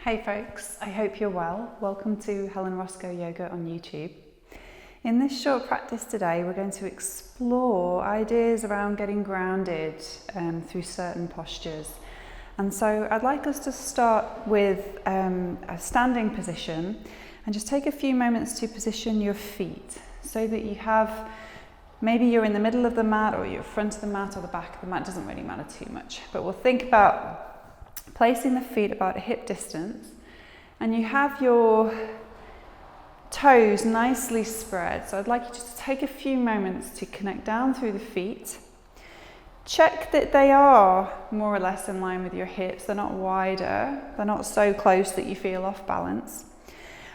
Hey folks, I hope you're well. Welcome to Helen Roscoe Yoga on YouTube. In this short practice today, we're going to explore ideas around getting grounded through certain postures. And so I'd like us to start with a standing position and just take a few moments to position your feet so that you have, maybe you're in the middle of the mat or you're front of the mat or the back of the mat, doesn't really matter too much. But we'll think about placing the feet about a hip distance, and you have your toes nicely spread. So I'd like you just to take a few moments to connect down through the feet. Check that they are more or less in line with your hips. They're not wider, they're not so close that you feel off balance.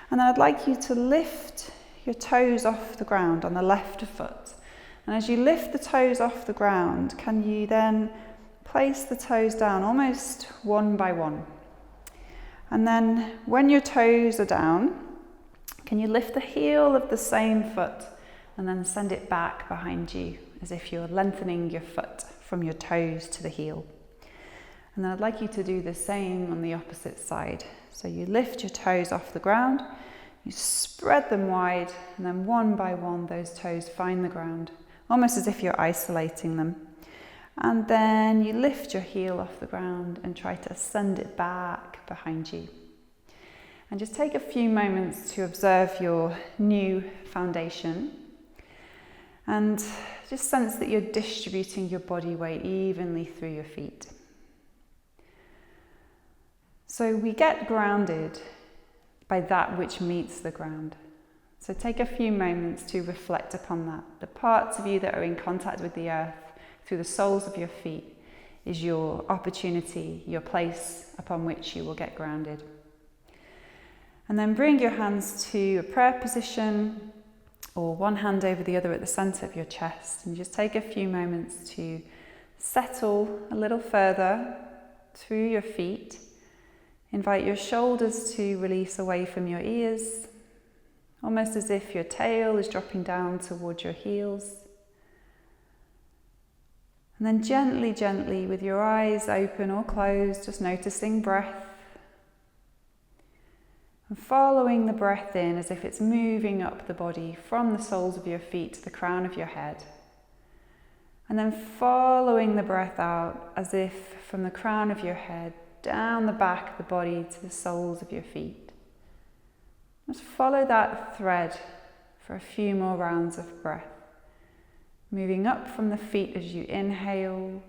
And then I'd like you to lift your toes off the ground on the left foot. And as you lift the toes off the ground, can you then place the toes down almost one by one. And then when your toes are down, can you lift the heel of the same foot and then send it back behind you as if you're lengthening your foot from your toes to the heel. And then I'd like you to do the same on the opposite side. So you lift your toes off the ground, you spread them wide, and then one by one those toes find the ground, almost as if you're isolating them. And then you lift your heel off the ground and try to send it back behind you. And just take a few moments to observe your new foundation. And just sense that you're distributing your body weight evenly through your feet. So we get grounded by that which meets the ground. So take a few moments to reflect upon that. The parts of you that are in contact with the earth through the soles of your feet is your opportunity, your place upon which you will get grounded. And then bring your hands to a prayer position or one hand over the other at the center of your chest, and just take a few moments to settle a little further through your feet. Invite your shoulders to release away from your ears, almost as if your tail is dropping down towards your heels. And then gently, gently, with your eyes open or closed, just noticing breath. And following the breath in as if it's moving up the body from the soles of your feet to the crown of your head. And then following the breath out as if from the crown of your head down the back of the body to the soles of your feet. Just follow that thread for a few more rounds of breath. Moving up from the feet as you inhale,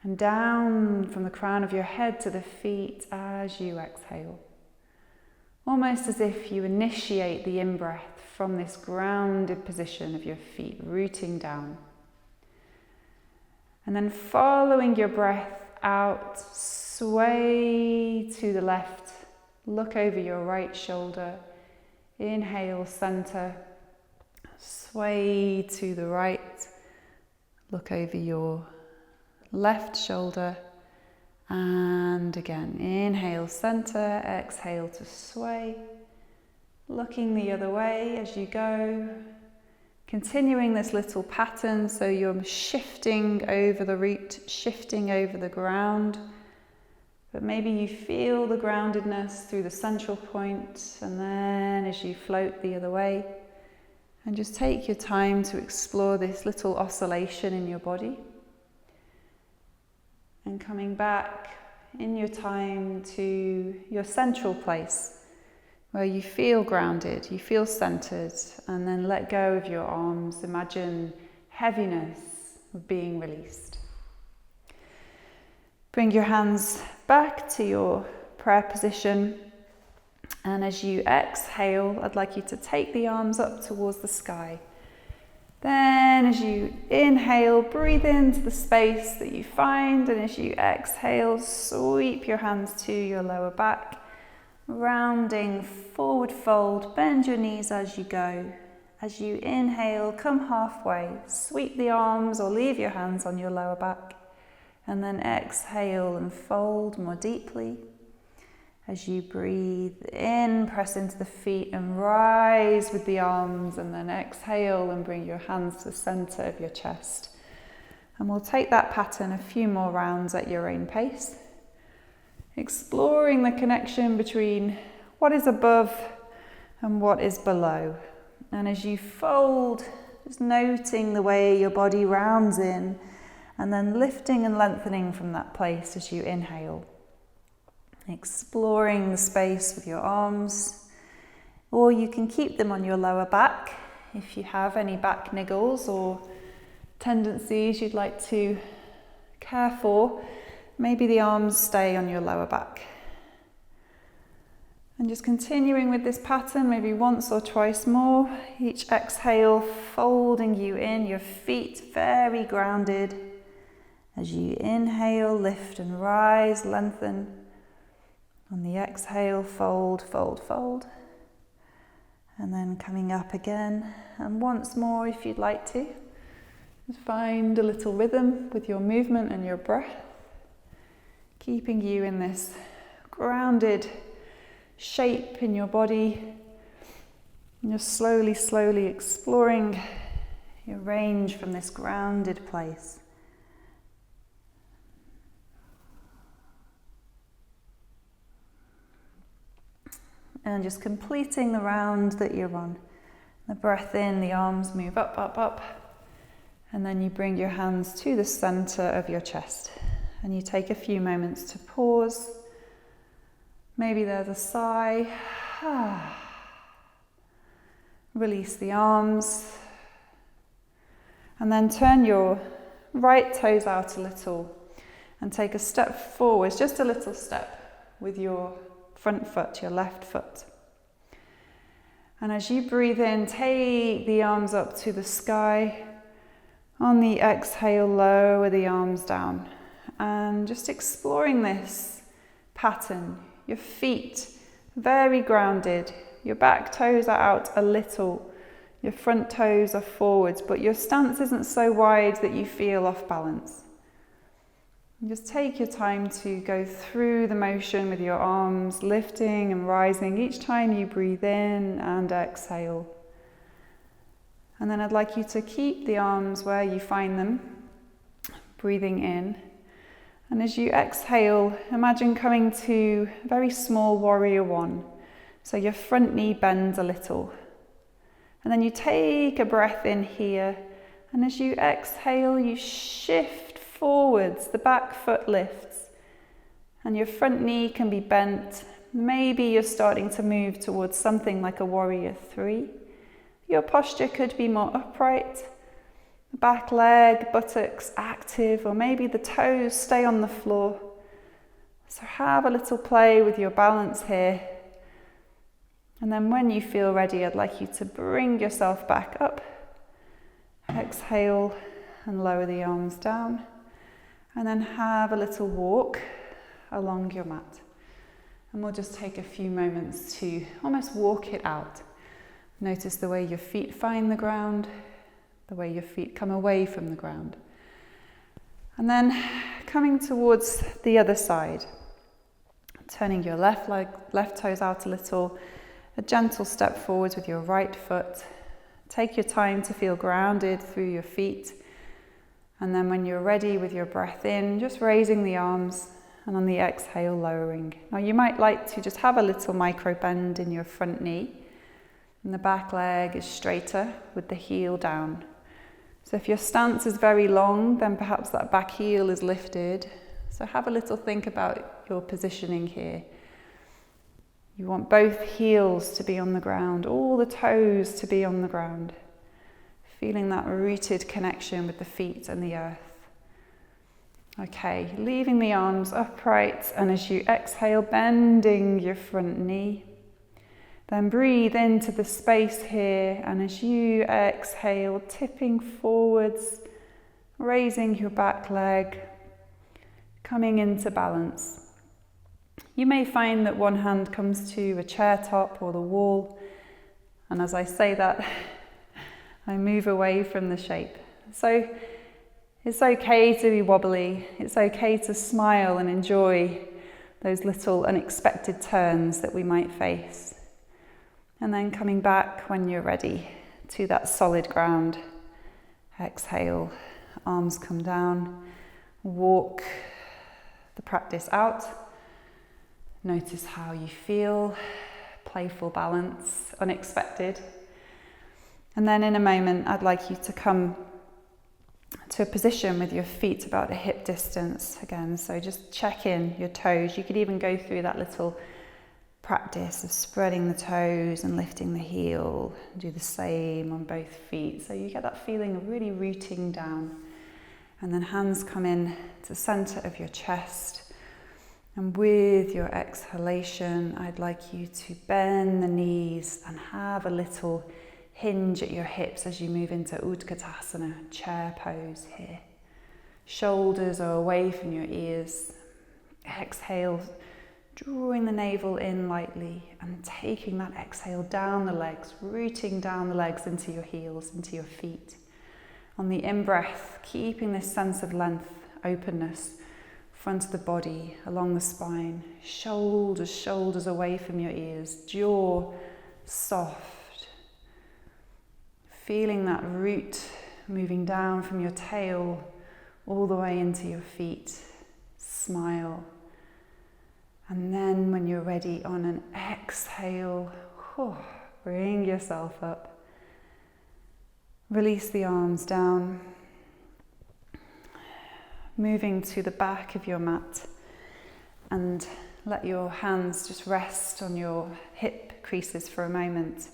and down from the crown of your head to the feet as you exhale. Almost as if you initiate the in-breath from this grounded position of your feet, rooting down. And then following your breath out, sway to the left, look over your right shoulder, inhale, center. Sway to the right, look over your left shoulder, and again, inhale, center, exhale to sway, looking the other way as you go, continuing this little pattern so you're shifting over the root, shifting over the ground, but maybe you feel the groundedness through the central point, and then as you float the other way, and just take your time to explore this little oscillation in your body. And coming back in your time to your central place, where you feel grounded, you feel centered, and then let go of your arms. Imagine heaviness of being released. Bring your hands back to your prayer position. And as you exhale, I'd like you to take the arms up towards the sky. Then as you inhale, breathe into the space that you find. And as you exhale, sweep your hands to your lower back. Rounding forward fold, bend your knees as you go. As you inhale, come halfway. Sweep the arms or leave your hands on your lower back. And then exhale and fold more deeply. As you breathe in, press into the feet and rise with the arms, and then exhale and bring your hands to the center of your chest. And we'll take that pattern a few more rounds at your own pace. exploring the connection between what is above and what is below. And as you fold, just noting the way your body rounds in and then lifting and lengthening from that place as you inhale. Exploring the space with your arms, or you can keep them on your lower back if you have any back niggles or tendencies you'd like to care for. Maybe the arms stay on your lower back. And just continuing with this pattern, maybe once or twice more. Each exhale, folding you in, your feet very grounded. As you inhale, lift and rise, lengthen. On the exhale, fold, fold, fold. And then coming up again. And once more if you'd like to. Just find a little rhythm with your movement and your breath. Keeping you in this grounded shape in your body. And you're slowly, slowly exploring your range from this grounded place. And just completing the round that you're on. The breath in, the arms move up, up, up. And then you bring your hands to the center of your chest. And you take a few moments to pause. Maybe there's a sigh. Release the arms. And then turn your right toes out a little and take a step forward, just a little step with your front foot, your left foot. And as you breathe in, take the arms up to the sky. On the exhale, lower the arms down. And just exploring this pattern. Your feet very grounded. Your back toes are out a little. Your front toes are forwards, but your stance isn't so wide that you feel off balance. And just take your time to go through the motion with your arms lifting and rising each time you breathe in and exhale. And then I'd like you to keep the arms where you find them, breathing in. And as you exhale, imagine coming to a very small warrior one. So your front knee bends a little. And then you take a breath in here. And as you exhale, you shift forwards, the back foot lifts. And your front knee can be bent. Maybe you're starting to move towards something like a warrior 3. Your posture could be more upright. The back leg, buttocks active, or maybe the toes stay on the floor. So have a little play with your balance here. And then when you feel ready, I'd like you to bring yourself back up. Exhale and lower the arms down. And then have a little walk along your mat. And we'll just take a few moments to almost walk it out. Notice the way your feet find the ground, the way your feet come away from the ground. And then coming towards the other side, turning your left toes out a little, a gentle step forwards with your right foot. Take your time to feel grounded through your feet. And then when you're ready with your breath in, just raising the arms, and on the exhale, lowering. Now you might like to just have a little micro bend in your front knee. And the back leg is straighter with the heel down. So if your stance is very long, then perhaps that back heel is lifted. So have a little think about your positioning here. You want both heels to be on the ground, all the toes to be on the ground. Feeling that rooted connection with the feet and the earth. Okay, leaving the arms upright, and as you exhale, bending your front knee. Then breathe into the space here, and as you exhale, tipping forwards, raising your back leg, coming into balance. You may find that one hand comes to a chair top or the wall, and as I say that, I move away from the shape. So it's okay to be wobbly, it's okay to smile and enjoy those little unexpected turns that we might face. And then coming back when you're ready to that solid ground. Exhale, arms come down, walk the practice out. Notice how you feel, playful balance, unexpected. And then in a moment, I'd like you to come to a position with your feet about a hip distance again. So just check in your toes. You could even go through that little practice of spreading the toes and lifting the heel. Do the same on both feet. So you get that feeling of really rooting down. And then hands come in to the center of your chest. And with your exhalation, I'd like you to bend the knees and have a little hinge at your hips as you move into Utkatasana, chair pose here. Shoulders are away from your ears. Exhale, drawing the navel in lightly and taking that exhale down the legs, rooting down the legs into your heels, into your feet. On the in-breath, keeping this sense of length, openness, front of the body, along the spine, shoulders away from your ears, jaw soft. Feeling that root moving down from your tail all the way into your feet. Smile. And then when you're ready, on an exhale, bring yourself up. Release the arms down. Moving to the back of your mat and let your hands just rest on your hip creases for a moment.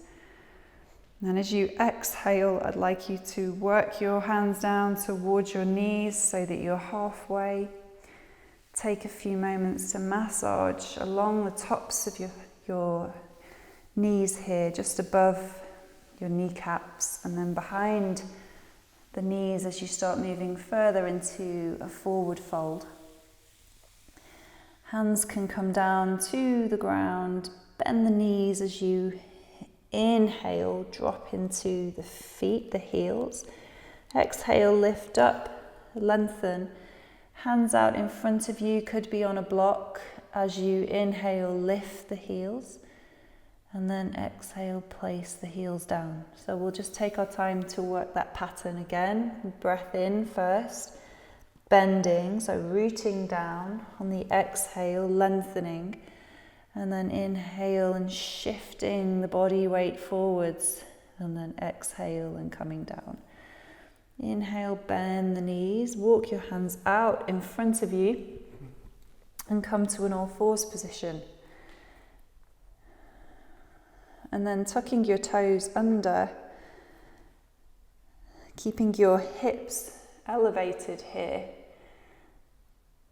And as you exhale, I'd like you to work your hands down towards your knees so that you're halfway. Take a few moments to massage along the tops of your knees here, just above your kneecaps, and then behind the knees as you start moving further into a forward fold. Hands can come down to the ground, bend the knees as you inhale, drop into the feet, the heels. Exhale, lift up, lengthen. Hands out in front of you, could be on a block. As you inhale, lift the heels. And then exhale, place the heels down. So we'll just take our time to work that pattern again. Breath in first, bending, so rooting down. On the exhale, lengthening. And then inhale and shifting the body weight forwards. And then exhale and coming down. Inhale, bend the knees, walk your hands out in front of you and come to an all fours position. And then tucking your toes under, keeping your hips elevated here.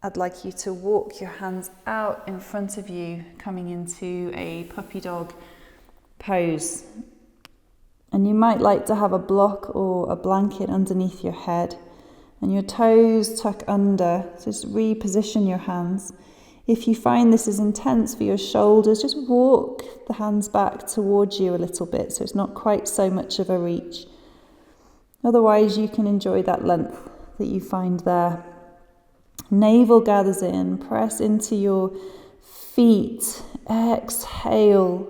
I'd like you to walk your hands out in front of you, coming into a puppy dog pose. And you might like to have a block or a blanket underneath your head and your toes tuck under. So just reposition your hands. If you find this is intense for your shoulders, just walk the hands back towards you a little bit so it's not quite so much of a reach. Otherwise, you can enjoy that length that you find there. Navel gathers in, press into your feet, exhale,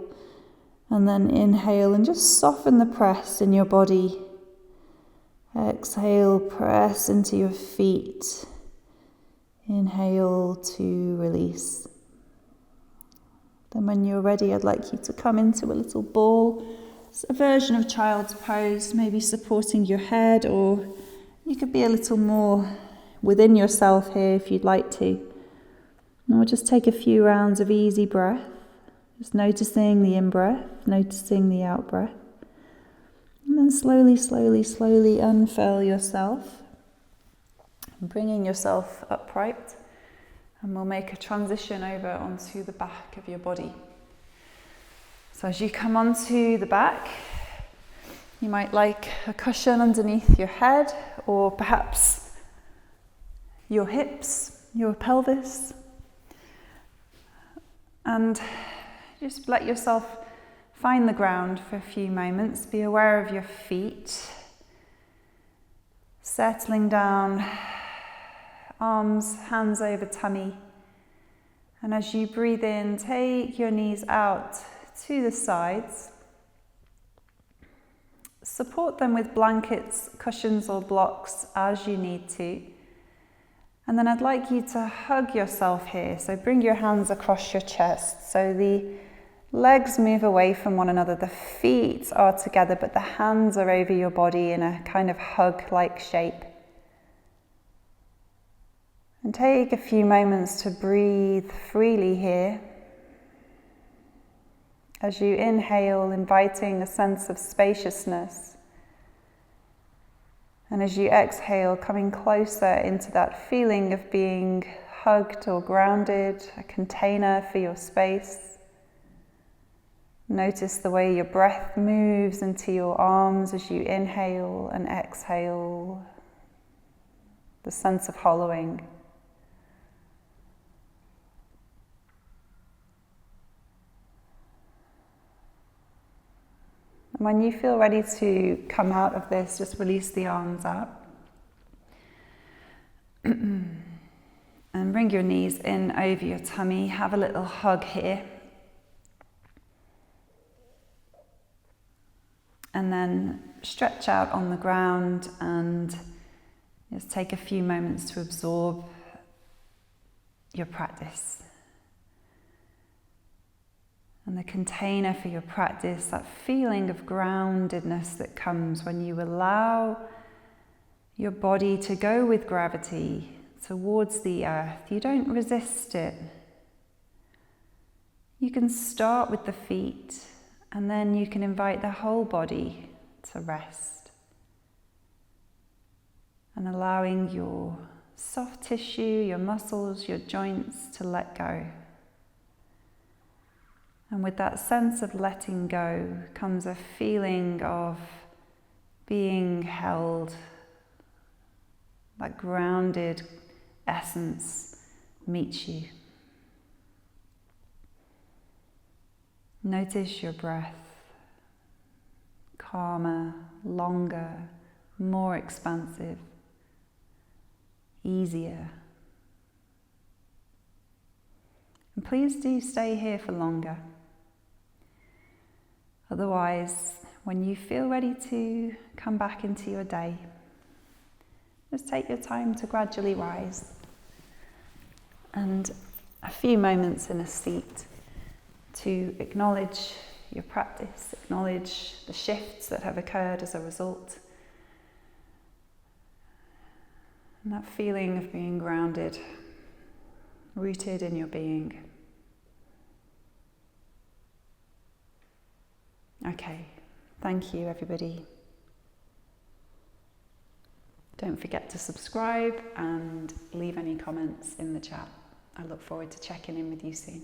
and then inhale and just soften the press in your body. Exhale, press into your feet. Inhale to release. Then when you're ready, I'd like you to come into a little ball. It's a version of child's pose, maybe supporting your head, or you could be a little more within yourself here if you'd like to. And we'll just take a few rounds of easy breath, just noticing the in-breath, noticing the out-breath. And then slowly unfurl yourself. Bringing yourself upright, and we'll make a transition over onto the back of your body. So as you come onto the back, you might like a cushion underneath your head, or perhaps your hips, your pelvis, and just let yourself find the ground for a few moments. Be aware of your feet, settling down. Arms, hands over tummy. And as you breathe in, take your knees out to the sides. Support them with blankets, cushions or blocks as you need to. And then I'd like you to hug yourself here. So bring your hands across your chest. So the legs move away from one another. The feet are together, but the hands are over your body in a kind of hug-like shape. And take a few moments to breathe freely here. As you inhale, inviting a sense of spaciousness. And as you exhale, coming closer into that feeling of being hugged or grounded, a container for your space. Notice the way your breath moves into your arms as you inhale and exhale, the sense of hollowing. And when you feel ready to come out of this, just release the arms up. And bring your knees in over your tummy. Have a little hug here. And then stretch out on the ground and just take a few moments to absorb your practice. And the container for your practice, that feeling of groundedness that comes when you allow your body to go with gravity towards the earth. You don't resist it. You can start with the feet, and then you can invite the whole body to rest. And allowing your soft tissue, your muscles, your joints to let go. And with that sense of letting go comes a feeling of being held. That grounded essence meets you. Notice your breath. Calmer, longer, more expansive, easier. And please do stay here for longer. Otherwise, when you feel ready to come back into your day, just take your time to gradually rise. And a few moments in a seat to acknowledge your practice, acknowledge the shifts that have occurred as a result. And that feeling of being grounded, rooted in your being. Okay, thank you everybody. Don't forget to subscribe and leave any comments in the chat. I look forward to checking in with you soon.